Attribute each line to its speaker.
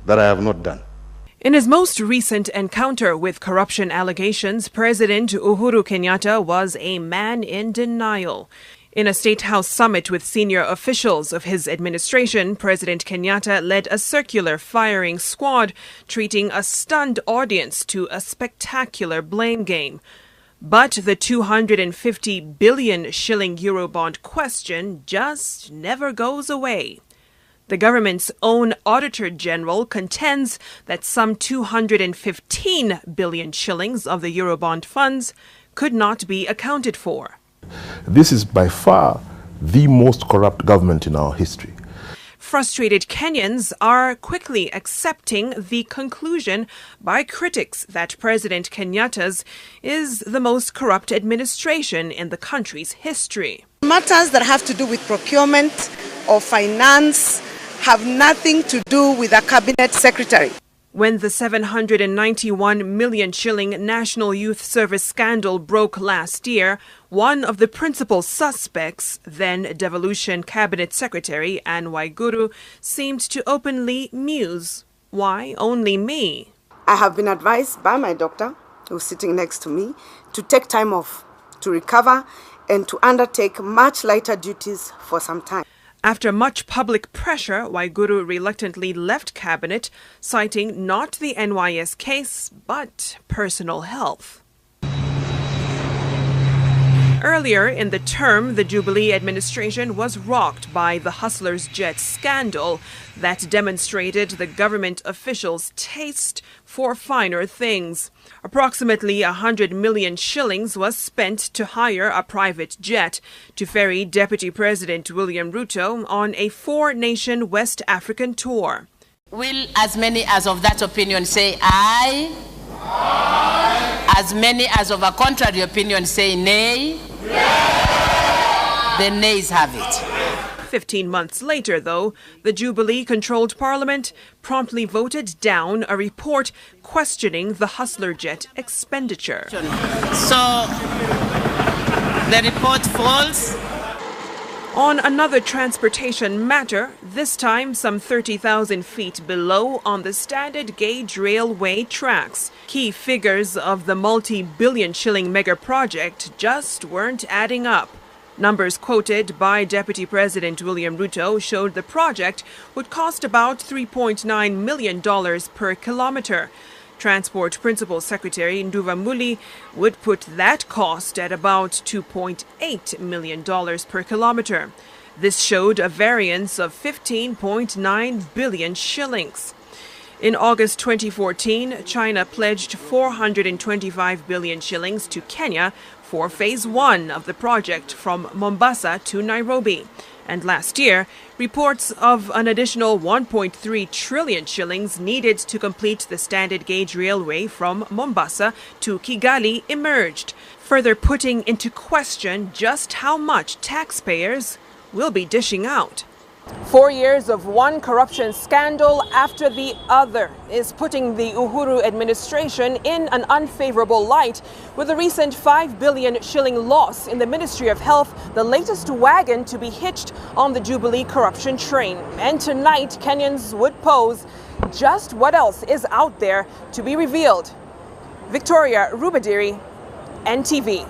Speaker 1: that I have not done.
Speaker 2: In his most recent encounter with corruption allegations, President Uhuru Kenyatta was a man in denial. In a State House summit with senior officials of his administration, President Kenyatta led a circular firing squad, treating a stunned audience to a spectacular blame game. But the 250 billion shilling Eurobond question just never goes away. The government's own Auditor General contends that some 215 billion shillings of the Eurobond funds could not be accounted for.
Speaker 3: This is by far the most corrupt government in our history.
Speaker 2: Frustrated Kenyans are quickly accepting the conclusion by critics that President Kenyatta's is the most corrupt administration in the country's history.
Speaker 4: Matters that have to do with procurement or finance have nothing to do with a cabinet secretary.
Speaker 2: When the 791 million shilling National Youth Service scandal broke last year, one of the principal suspects, then Devolution Cabinet Secretary Anne Waiguru, seemed to openly muse, "Why only me?"
Speaker 4: I have been advised by my doctor, who's sitting next to me, to take time off, to recover, and to undertake much lighter duties for some time.
Speaker 2: After much public pressure, Waiguru reluctantly left cabinet, citing not the NYS case, but personal health. Earlier in the term, the Jubilee administration was rocked by the Hustler's Jet scandal that demonstrated the government officials' taste for finer things. Approximately 100 million shillings was spent to hire a private jet to ferry Deputy President William Ruto on a four-nation West African tour.
Speaker 5: Will as many as of that opinion say aye? Aye. As many as of a contrary opinion say nay? Yes. The nays have it.
Speaker 2: 15 months later, though, the Jubilee-controlled parliament promptly voted down a report questioning the Hustler Jet expenditure.
Speaker 5: So, the report falls.
Speaker 2: On another transportation matter, this time some 30,000 feet below on the standard gauge railway tracks, key figures of the multi-billion shilling mega project just weren't adding up. Numbers quoted by Deputy President William Ruto showed the project would cost about $3.9 million per kilometer. Transport Principal Secretary Nduva Muli would put that cost at about $2.8 million per kilometer. This showed a variance of 15.9 billion shillings. In August 2014, China pledged 425 billion shillings to Kenya for Phase 1 of the project from Mombasa to Nairobi. And last year, reports of an additional 1.3 trillion shillings needed to complete the standard gauge railway from Mombasa to Kigali emerged, further putting into question just how much taxpayers will be dishing out. 4 years of one corruption scandal after the other is putting the Uhuru administration in an unfavorable light, with the recent 5 billion shilling loss in the Ministry of Health the latest wagon to be hitched on the Jubilee corruption train. And tonight, Kenyans would pose just what else is out there to be revealed. Victoria Rubadiri, NTV.